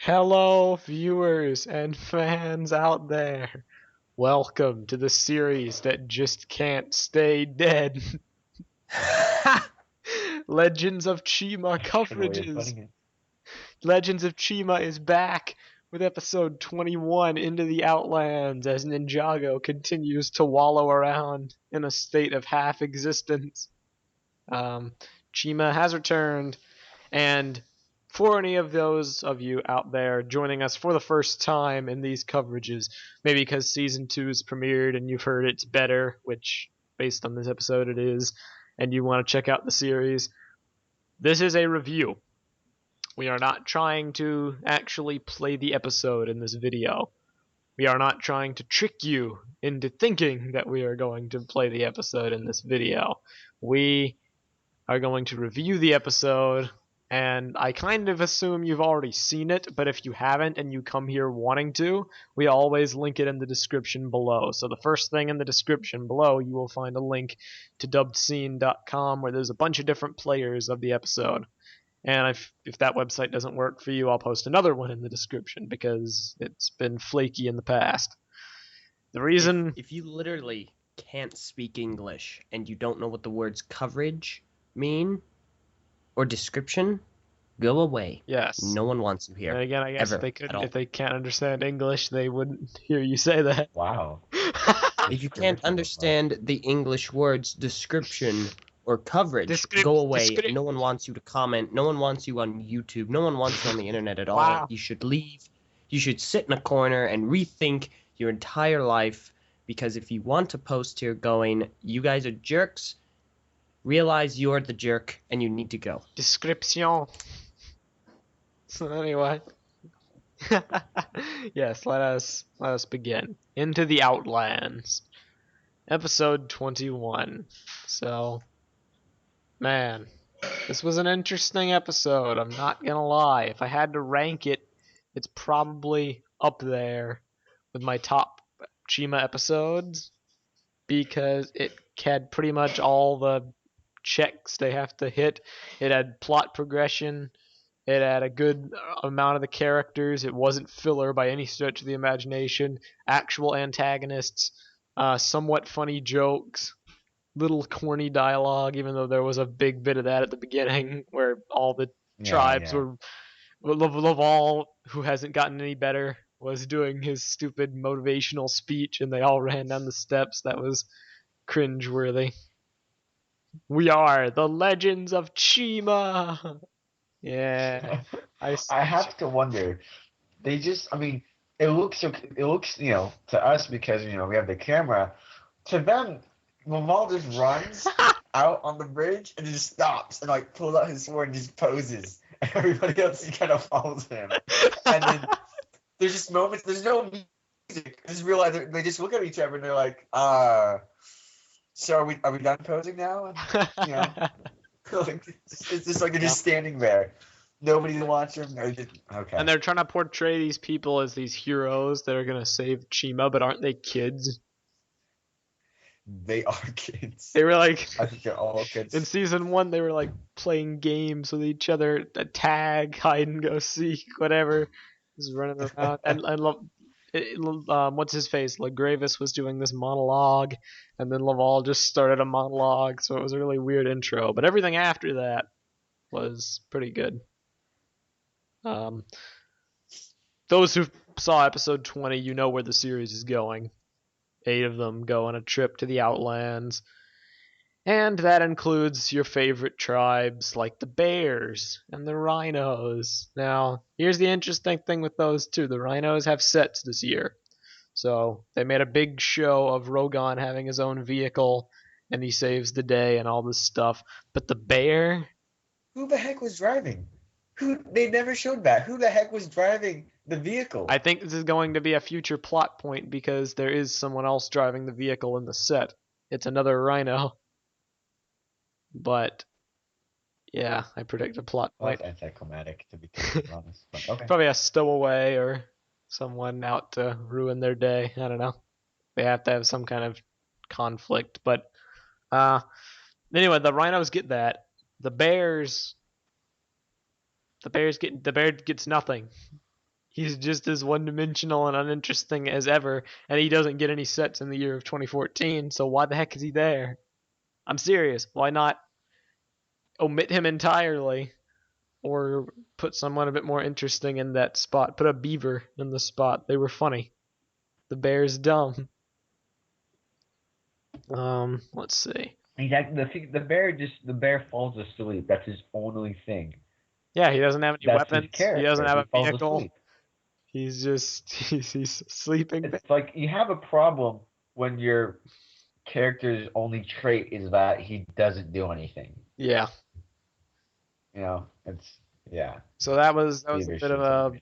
Hello, viewers and fans out there. Welcome to the series that just can't stay dead. Legends of Chima Interesting way of Coverages. putting it. Legends of Chima is back with episode 21 into the Outlands as Ninjago continues to wallow around in a state of half existence. Chima has returned, and for any of those of you out there joining us for the first time in these coverages, maybe because season 2's premiered and you've heard it's better, which based on this episode it is, and you want to check out the series, this is a review. We are not trying to actually play the episode in this video. We are not trying to trick you into thinking that we are going to play the episode in this video. We are going to review the episode, and I kind of assume you've already seen it, but if you haven't and you come here wanting to, we always link it in the description below. So the first thing in the description below, you will find a link to dubbedscene.com where there's a bunch of different players of the episode. And if that website doesn't work for you, I'll post another one in the description because it's been flaky in the past. The If reason if you literally can't speak English and you don't know what the words coverage mean or description, go away. Yes. No one wants you here. And again, I guess ever, if they can't understand English, they wouldn't hear you say that. Wow. If you can't understand the English words description or coverage, go away. No one wants you to comment. No one wants you on YouTube. No one wants you on the internet at all. Wow. You should leave. You should sit in a corner and rethink your entire life, because if you want to post here going, you guys are jerks, realize you're the jerk and you need to go. Description. So anyway. Yes, let us begin. Into the Outlands. Episode 21. So, man, this was an interesting episode, I'm not gonna lie. If I had to rank it, it's probably up there with my top Chima episodes, because it had pretty much all the checks they have to hit. It had plot progression. It had a good amount of the characters. It wasn't filler by any stretch of the imagination. Actual antagonists, somewhat funny jokes, little corny dialogue, even though there was a big bit of that at the beginning where all the tribes were. Laval, who hasn't gotten any better, was doing his stupid motivational speech and they all ran down the steps. That was cringeworthy. We are the Legends of Chima. Yeah, I have to wonder. They just, I mean, it looks, to us because, we have the camera. To them, Laval just runs out on the bridge and just stops and like pulls out his sword and just poses. And everybody else kind of follows him. And then there's just moments, there's no music. I just realize they just look at each other and they're like, so are we done posing now? And, like, it's just like they're just standing there. Nobody's watching. Okay. And they're trying to portray these people as these heroes that are gonna save Chima, but aren't they kids? They are kids. They were like, I think they're all kids. in season 1, they were like playing games with each other, tag, hide and go seek, whatever, just running around. And what's his face? Gravis was doing this monologue, and then Laval just started a monologue, so it was a really weird intro. But everything after that was pretty good. Those who saw episode 20, you know where the series is going. 8 of them go on a trip to the Outlands, and that includes your favorite tribes like the Bears and the Rhinos. Now, here's the interesting thing with those two. The Rhinos have sets this year. So they made a big show of Rogan having his own vehicle and he saves the day and all this stuff. But the bear? Who the heck was driving? They never showed that. Who the heck was driving the vehicle? I think this is going to be a future plot point because there is someone else driving the vehicle in the set. It's another Rhino. But yeah, I predict a plot point. That's anticlimactic, to be totally honest. But okay. Probably a stowaway or someone out to ruin their day. I don't know. They have to have some kind of conflict. But anyway, the Rhinos get that. The bear gets nothing. He's just as one-dimensional and uninteresting as ever, and he doesn't get any sets in the year of 2014, so why the heck is he there? I'm serious. Why not omit him entirely? Or put someone a bit more interesting in that spot. Put a beaver in the spot. They were funny. The bear's dumb. Let's see. The bear falls asleep. That's his only thing. Yeah, he doesn't have any That's his weapons. He doesn't character. have He a falls vehicle. asleep. He's just he's sleeping. It's like you have a problem when your character's only trait is that he doesn't do anything. Yeah. You know, yeah. So that was a Beaver bit of a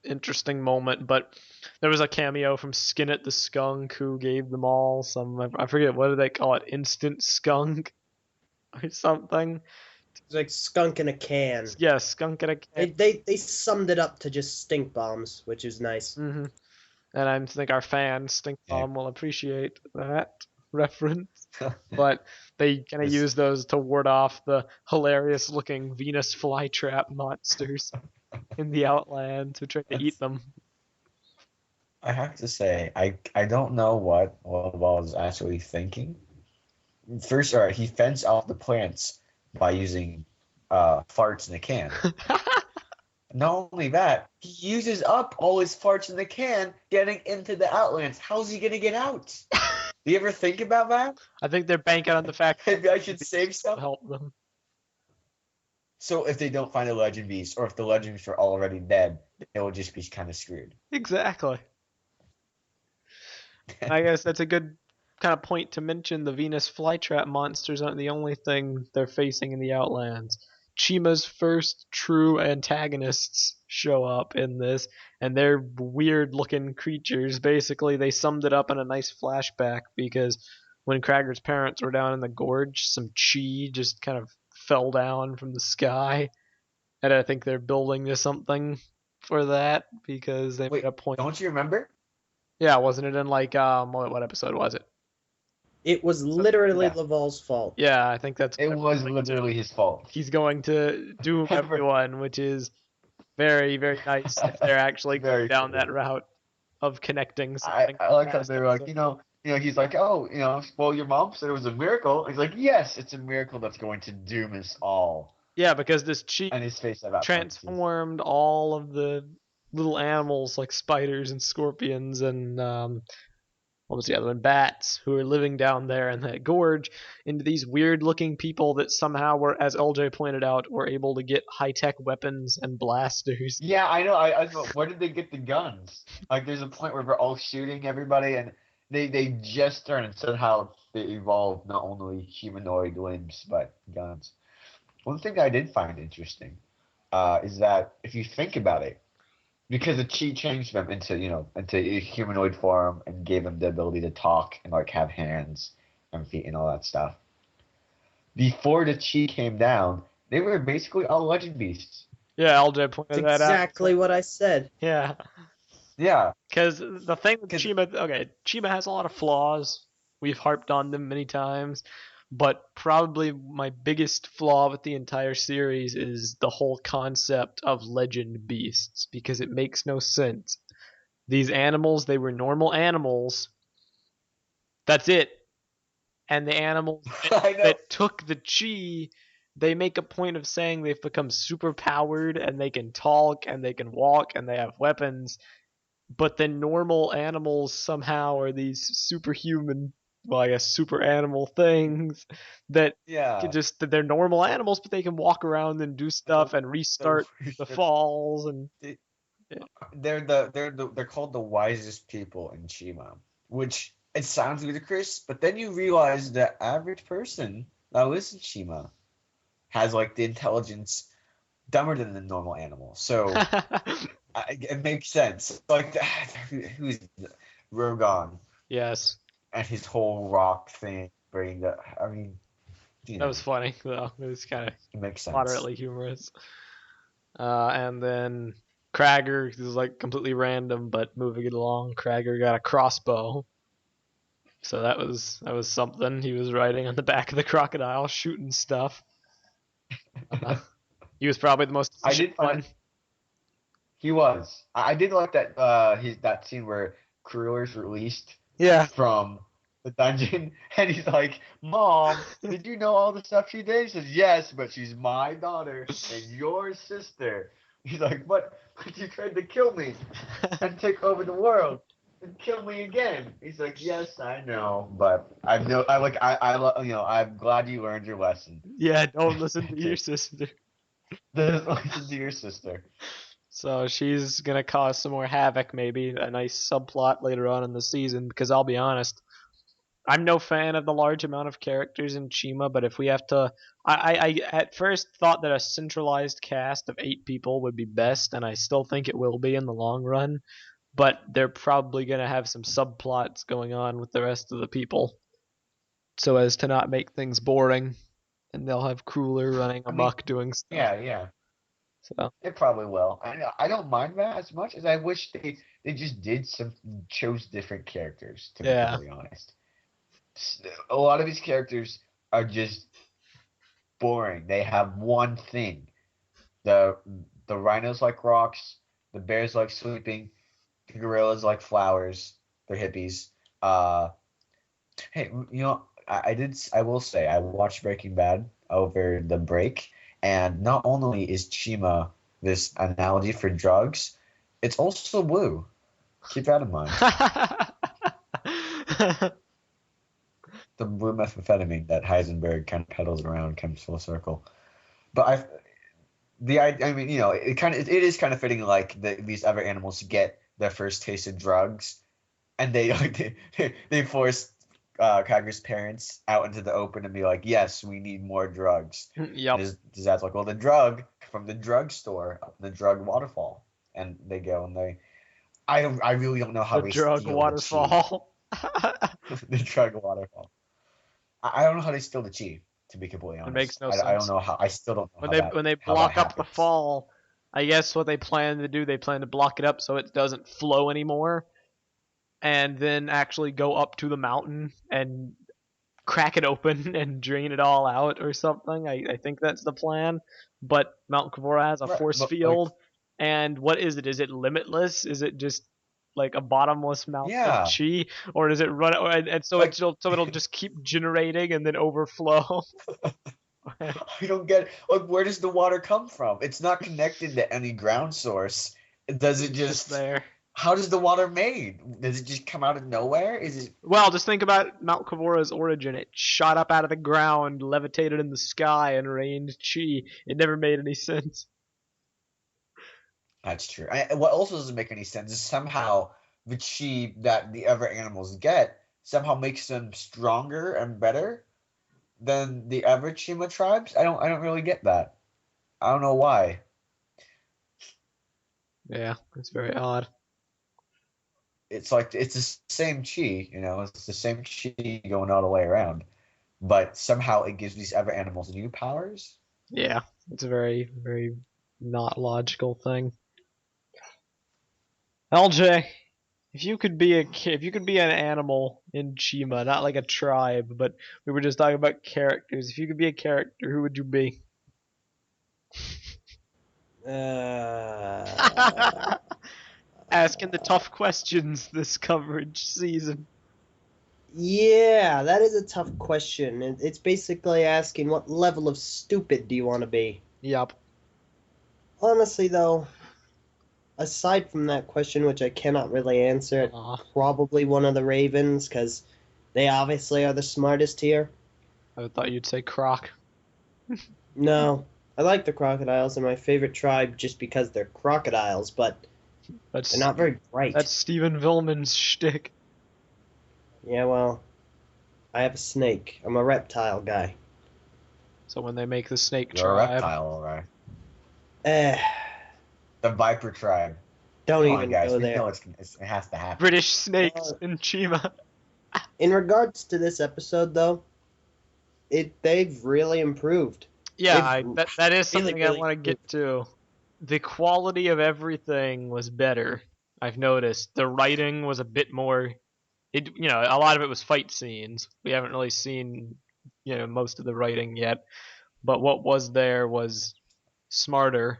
interesting moment, but there was a cameo from Skinnet the skunk who gave them all some, I forget, what do they call it, instant skunk or something. It's like skunk in a can. Yeah, skunk in a can. They summed it up to just stink bombs, which is nice. And I think our fan Stink Bomb will appreciate that reference. But they kind of use those to ward off the hilarious looking Venus flytrap monsters in the Outlands who try to eat them. I have to say, I don't know what Wall is actually thinking. First, all right, he fends off the plants by using farts in a can. Not only that, he uses up all his farts in the can getting into the Outlands. How's he gonna get out? Do you ever think about that? I think they're banking on the fact that Maybe I should save some. help them. So if they don't find a legend beast, or if the legends are already dead, they will just be kind of screwed. Exactly. I guess that's a good kind of point to mention. The Venus flytrap monsters aren't the only thing they're facing in the Outlands. Chima's first true antagonists show up in this, and they're weird-looking creatures. Basically, they summed it up in a nice flashback because when Cragger's parents were down in the gorge, some chi just kind of fell down from the sky, and I think they're building to something for that because they made a point. Don't you remember? Yeah, wasn't it in like what episode was it? It was literally Laval's fault. Yeah, I think that's. It was literally his fault. He's going to doom everyone, which is very, very nice if they're actually going down that route of connecting something. I like how they're like, he's like, oh, well, your mom said it was a miracle. He's like, yes, it's a miracle that's going to doom us all. Yeah, because this chi And his face about transformed all of the little animals like spiders and scorpions and what was the other one? Bats, who are living down there in that gorge, into these weird-looking people that somehow were, as Eljay pointed out, were able to get high-tech weapons and blasters. Yeah, I know. I where did they get the guns? Like, there's a point where we're all shooting everybody, and they just turn and somehow they evolved not only humanoid limbs but guns. One thing I did find interesting is that if you think about it, because the chi changed them into a humanoid form and gave them the ability to talk and like have hands and feet and all that stuff. Before the chi came down, they were basically all legend beasts. Yeah, Eljay pointed that out. Exactly what I said. Yeah. Yeah. Because the thing with Chima, Chima has a lot of flaws. We've harped on them many times. But probably my biggest flaw with the entire series is the whole concept of legend beasts, because it makes no sense. These animals, they were normal animals. That's it. And the animals that took the chi, they make a point of saying they've become super powered and they can talk and they can walk and they have weapons. But then normal animals somehow are these superhuman, well, I guess super animal things that they're normal animals, but they can walk around and do stuff and restart the falls and they're called the wisest people in Chima, which it sounds ludicrous, but then you realize the average person that lives in Chima has like the intelligence dumber than the normal animal, so it makes sense. Like who's Rogan? Yes. And his whole rock thing, that was funny though. It was kind of moderately humorous. And then Cragger, this is like completely random, but moving it along, Cragger got a crossbow. So that was something. He was riding on the back of the crocodile, shooting stuff. He was probably the most efficient one. He was. I did like that that scene where Kruger's released Yeah. from the dungeon and he's like, Mom, did you know all the stuff she did? He says, yes, but she's my daughter and your sister. He's like, but you tried to kill me and take over the world and kill me again. He's like, yes, I know, but I know I'm glad you learned your lesson. Yeah, don't listen to your sister. Just listen to your sister. So she's gonna cause some more havoc, maybe a nice subplot later on in the season. Because I'll be honest, I'm no fan of the large amount of characters in Chima. But if we have to, I at first thought that a centralized cast of 8 people would be best, and I still think it will be in the long run. But they're probably gonna have some subplots going on with the rest of the people, so as to not make things boring. And they'll have Crueler running I mean, amok doing stuff. yeah. So It probably will. I don't mind that as much as I wish they just chose different characters, to be yeah, completely honest. A lot of these characters are just boring. They have one thing. The the rhinos like rocks, the bears like sleeping, the gorillas like flowers. They're hippies. Uh hey, I will say I watched Breaking Bad over the break, and not only is Chima this analogy for drugs, it's also woo. Keep that in mind. The blue methamphetamine that Heisenberg kind of peddles around comes full circle. But I mean, it is kind of fitting like these other animals get their first taste of drugs, and they like they force Kagu's parents out into the open and be like, yes, we need more drugs. And Yep. his dad's like, well, the drug from the drugstore, the drug waterfall, and they go and I really don't know how The they drug steal the chi. waterfall. The drug waterfall. I don't know how they steal the chi, to be completely It honest. makes no I don't sense. know how. I still don't know When they how that block up the happens. fall, I guess what they plan to do, they plan to block it up so it doesn't flow anymore, and then actually go up to the mountain and crack it open and drain it all out or something. I think that's the plan. But Mount Kavora has a Right, force but like, field, and what is it? Is it limitless? Is it just like a bottomless mount of yeah, chi, or does it run? And so like it'll just keep generating and then overflow. I don't get like where does the water come from? It's not connected to any ground source. Does it It's just just? there. How does the water made? Does it just come out of nowhere? Is it? Well, just think about Mount Kavora's origin. It shot up out of the ground, levitated in the sky, and rained chi. It never made any sense. That's true. What also doesn't make any sense is somehow the chi that the other animals get somehow makes them stronger and better than the other Chima tribes. I don't really get that. I don't know why. Yeah, it's very odd. It's like it's the same chi, it's the same chi going all the way around, but somehow it gives these other animals new powers. Yeah, it's a very, very not logical thing. LJ, if you could be an animal in Chima, not like a tribe, but we were just talking about characters. If you could be a character, who would you be? Uh, Asking the tough questions this coverage season. yeah, that is a tough question. It's basically asking what level of stupid do you want to be? Yup. Honestly, though, aside from that question, which I cannot really answer, Aw, probably one of the Ravens, because they obviously are the smartest here. I thought you'd say Croc. No, I like the crocodiles. They're my favorite tribe just because they're crocodiles, but they're That's not very bright. that's Steven Villman's shtick. Yeah, well, I have a snake. I'm a reptile guy. So when they make the snake You're a tribe, reptile, all right. Eh, The viper tribe. don't Come on, even guys. go We there. know it has to happen. British snakes in Chima. In regards to this episode, though, they've really improved. Yeah, They've that is really, something I really want to get to. The quality of everything was better. I've noticed the writing was a bit more. A lot of it was fight scenes. We haven't really seen, most of the writing yet. But what was there was smarter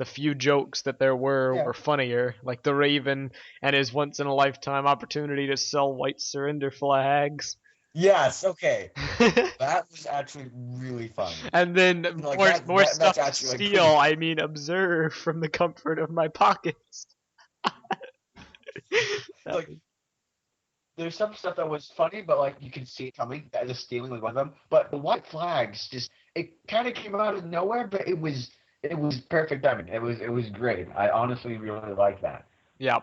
the few jokes that there Yeah. were funnier, like the Raven and his once in a lifetime opportunity to sell white surrender flags. Yes. Okay. That was actually really funny. And then Like more that's stuff to actually like steal. pretty. I mean, observe from the comfort of my pockets. That Like was- there's some stuff that was funny, but like you can see it coming. That the stealing was one of them. But the white flags just it kind of came out of nowhere, but it was perfect timing. It was great. I honestly really like that. yeah.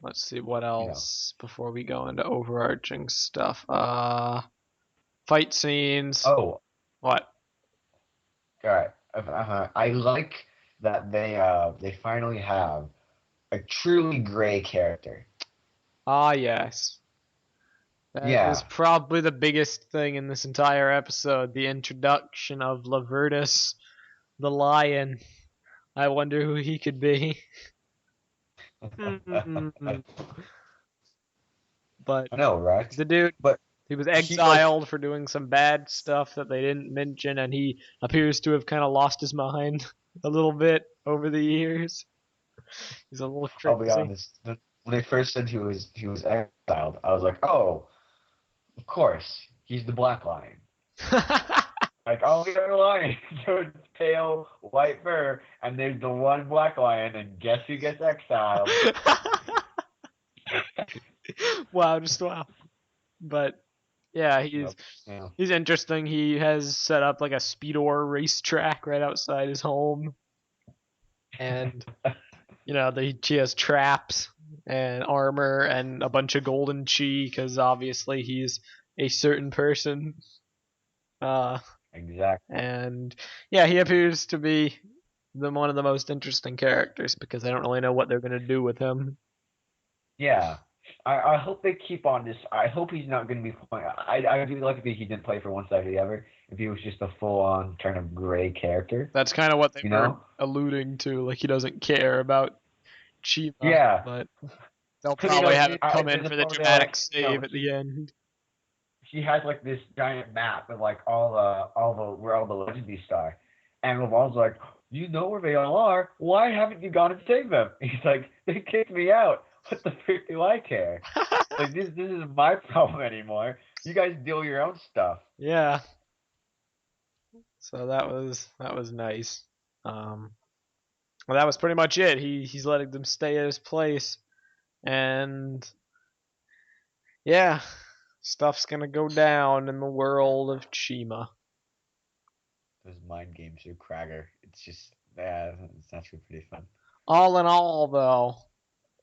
Let's see what You know. else before we go into overarching stuff. Fight scenes. Oh, What? all right. I like that they finally have a truly gray character. Ah, yes. That is Yeah. probably the biggest thing in this entire episode, the introduction of Lavertus, the lion. I wonder who he could be. I But know, right? the dude, But he was he like exiled for doing some bad stuff that they didn't mention, and he appears to have kind of lost his mind a little bit over the years. He's a little I'll be crazy. honest. When they first said he was exiled, I was like, oh, of course, he's the Black Lion. Like all the other lions are pale white fur, and there's the one black lion, and guess who gets exiled? Wow, just wow. But yeah, Yep. Yeah. he's interesting. He has set up like a speedor racetrack right outside his home, and he has traps and armor and a bunch of golden chi because obviously he's a certain person. Exactly. And yeah, he appears to be one of the most interesting characters because I don't really know what they're gonna do with him. Yeah. I hope they keep on this. I hope he's not going to be playing. I'd really like if he didn't play for one side or the other. If he was just a full on kind of gray character, That's kind of what they you were know? alluding to. Like he doesn't care about Chima, Yeah. but they'll Because probably have him come to in the for the point where they're like, dramatic save at the end. he has like this giant map of like all the where all the legendaries are, and Laval's like, you know where they all are. Why haven't you gone and saved them? He's like, they kicked me out. What the frick do I care? Like this isn't my problem anymore. You guys deal with your own stuff. Yeah. So that was nice. Well, that was pretty much it. He's letting them stay at his place, and yeah, stuff's gonna go down in the world of Chima. Those mind games are cragger. It's just yeah, it's actually pretty fun. All in all, though,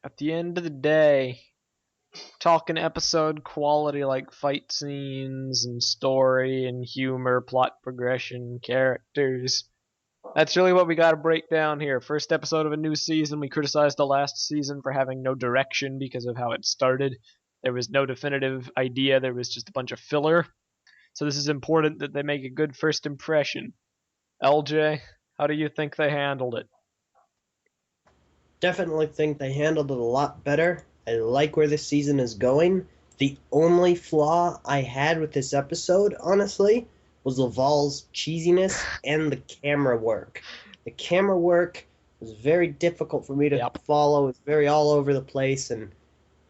at the end of the day, talking episode quality like fight scenes and story and humor, plot progression, characters. That's really what we got to break down here. First episode of a new season. We criticized the last season for having no direction because of how it started. There was no definitive idea, there was just a bunch of filler. So this is important that they make a good first impression. LJ, how do you think they handled it? Definitely think they handled it a lot better. I like where this season is going. The only flaw I had with this episode, honestly, was Laval's cheesiness and the camera work. The camera work was very difficult for me to follow. It was very all over the place, and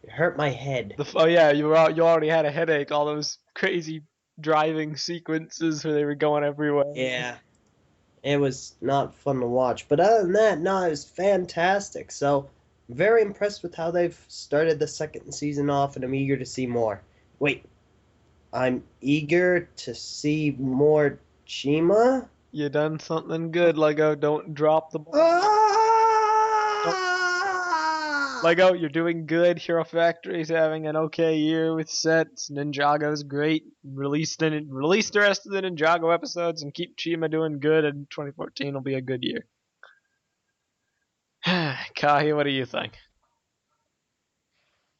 it hurt my head. Oh yeah, you already had a headache. All those crazy driving sequences where they were going everywhere. Yeah, it was not fun to watch. But other than that, no, it was fantastic. So, I'm very impressed with how they've started the second season off, and I'm eager to see more. Wait, I'm eager to see more Chima? You done something good, Lego. Don't drop the ball. Lego, you're doing good. Hero Factory's having an okay year with sets. Ninjago's great. Release the rest of the Ninjago episodes and keep Chima doing good, and 2014 will be a good year. Kahi, what do you think?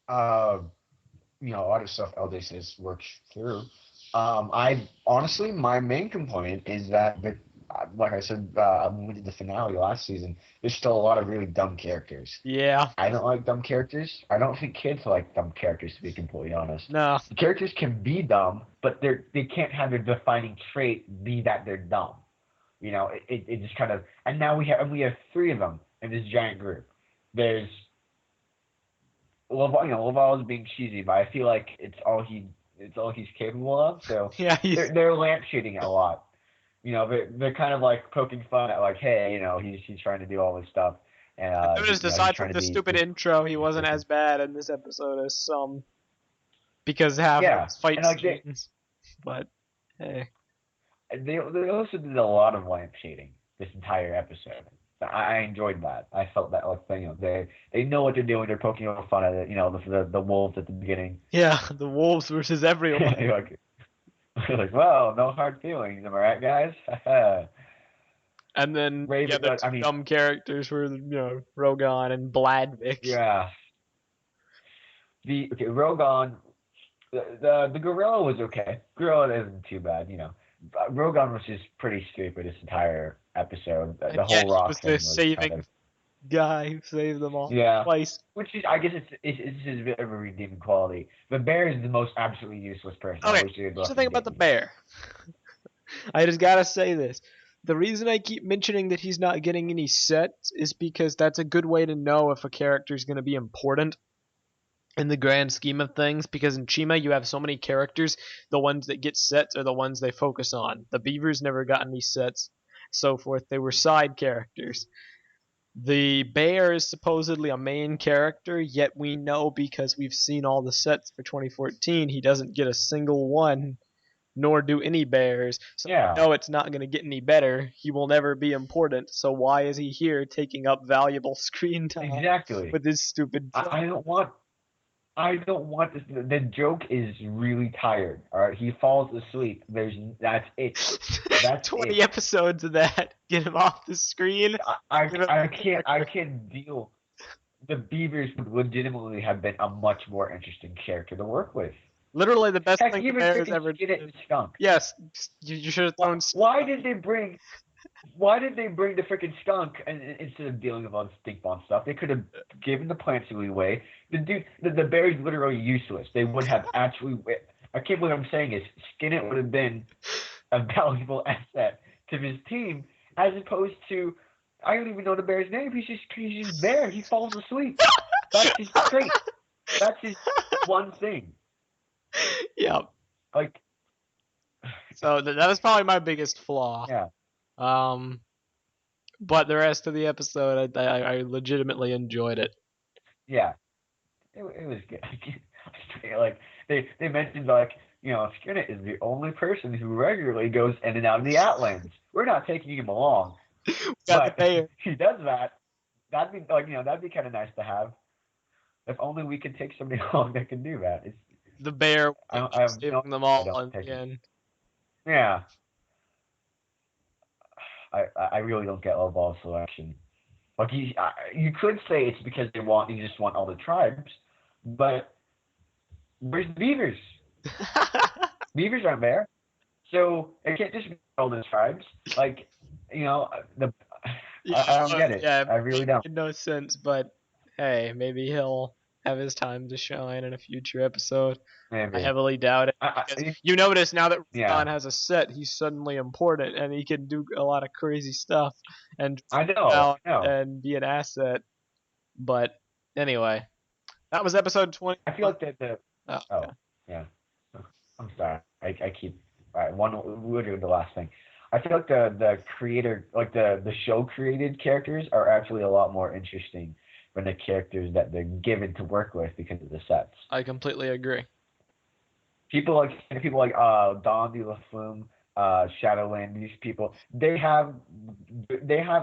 Uh, a lot of stuff Eljay says works through. I honestly, my main complaint is that, like I said, when we did the finale last season, there's still a lot of really dumb characters. Yeah. I don't like dumb characters. I don't think kids like dumb characters, to be completely honest. No. The characters can be dumb, but they can't have their defining trait be that they're dumb. it just kind of, and now we have three of them in this giant group. There's Laval is being cheesy, but I feel like it's all he's capable of. So Yeah, they're lampshading it a lot. They're kind of like poking fun at like, hey, he's trying to do all this stuff, and I noticed he's aside trying from to the be stupid this. intro, he wasn't as bad in this episode as some, because half of Yeah, his fight and like scenes. But hey, they also did a lot of lampshading this entire episode. I enjoyed that. I felt that like they know what they're doing. They're poking fun at it. The wolves at the beginning. yeah, the wolves versus everyone. like, well, no hard feelings, am I right, guys? And then the Raven, other two dumb characters were Rogan and Bladvik. yeah. Rogan, the gorilla was okay. Gorilla isn't too bad. Rogan was just pretty stupid this entire episode. The And whole yet he rock was thing the was saving kind of, guy who saved them all yeah. twice. Which is, I guess, it's his bit of a redeeming quality. The bear is the most absolutely useless person. Okay, I wish they had here's left the thing him about the be. bear. I just gotta say this. The reason I keep mentioning that he's not getting any sets is because that's a good way to know if a character is going to be important in the grand scheme of things. Because in Chima, you have so many characters, the ones that get sets are the ones they focus on. The beavers never got any sets, so forth. They were side characters. The bear is supposedly a main character, yet we know because we've seen all the sets for 2014, he doesn't get a single one, nor do any bears. So Yeah. we know it's not going to get any better. He will never be important. So why is he here taking up valuable screen time Exactly. with his stupid joke? I don't want this. The joke is really tired. All right, he falls asleep. That's it. That's 20 it. episodes of that. Get him off the screen. I can't deal. The Beavers would legitimately have been a much more interesting character to work with. Literally the best Heck, thing the even Bears freaking ever Skin It did. and Skunk. Yes, you should have thrown. Why did they bring the freaking skunk and instead of dealing with all the stink bomb stuff? They could have given the plants leeway. The bear's literally useless. They would have actually. I can't believe I'm saying this. Skin It would have been a valuable asset to his team, as opposed to, I don't even know the bear's name. He's just there. He falls asleep. That's his trait. That's his one thing. Yeah. Like. So that was probably my biggest flaw. Yeah. But the rest of the episode, I legitimately enjoyed it. Yeah. It was good. Like they mentioned, like, Skinner is the only person who regularly goes in and out of the Outlands. We're not taking him along, but he does that. That'd be that'd be kind of nice to have. If only we could take somebody along that can do that. It's the bear saving them all in the end. Yeah. I really don't get Laval's selection. Like you could say it's because you just want all the tribes, but where's the beavers? Beavers aren't there, so it can't just be all the tribes. Like, I don't get it. Yeah, I really don't. It made no sense, but hey, maybe he'll have his time to shine in a future episode. Maybe. I heavily doubt it. You notice now that Ron has a set, he's suddenly important and he can do a lot of crazy stuff and and be an asset. But anyway, that was episode 20. I feel like the okay. Yeah. I'm sorry. I keep we'll do the last thing. I feel like the creator, like the show created characters are actually a lot more interesting than the characters that they're given to work with because of the sets. I completely agree. People like Don de la Flume, Shadowland, these people, they have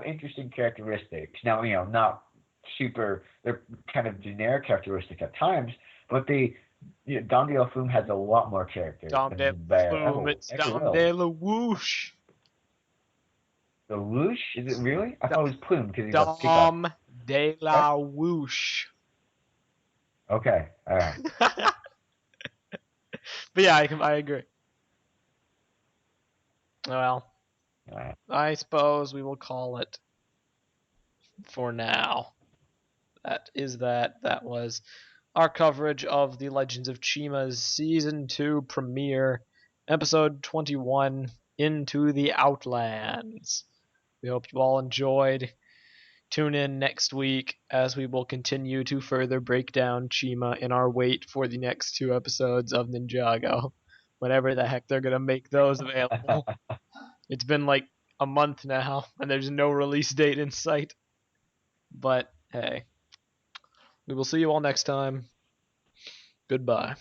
interesting characteristics. Now, not super, they're kind of generic characteristic at times, but Don de la Flume has a lot more character. Dom de la Flume, it's Dom de la Whoosh. The Whoosh? Is it really? I thought it was Plume because he's a Dom de la Whoosh. Okay, all right. But yeah, I agree. Well, I suppose we will call it for now. That was our coverage of the Legends of Chima's Season 2 premiere, Episode 21, Into the Outlands. We hope you all enjoyed. Tune in next week as we will continue to further break down Chima in our wait for the next 2 episodes of Ninjago. Whenever the heck they're going to make those available. It's been like a month now, and there's no release date in sight. But hey, we will see you all next time. Goodbye.